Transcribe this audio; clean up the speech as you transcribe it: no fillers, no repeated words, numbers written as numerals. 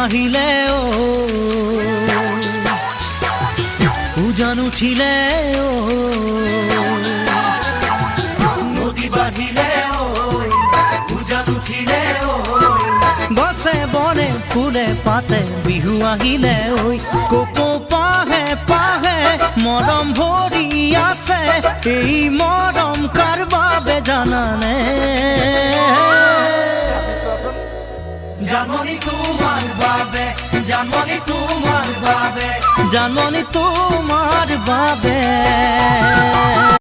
আহিলে উজান উঠিলে নদী বাঢ়িলে উজান উঠিলে গছে বনে ফুলে পাতে বিহু আহিলে কোকো পাহে পাহে মৰম ভৰি আছে এই মৰম কাৰ বাবে জানানে জানমণি তোমাৰ বাবে জানমণি তোমাৰ বাবে জানমণি তোমাৰ বাবে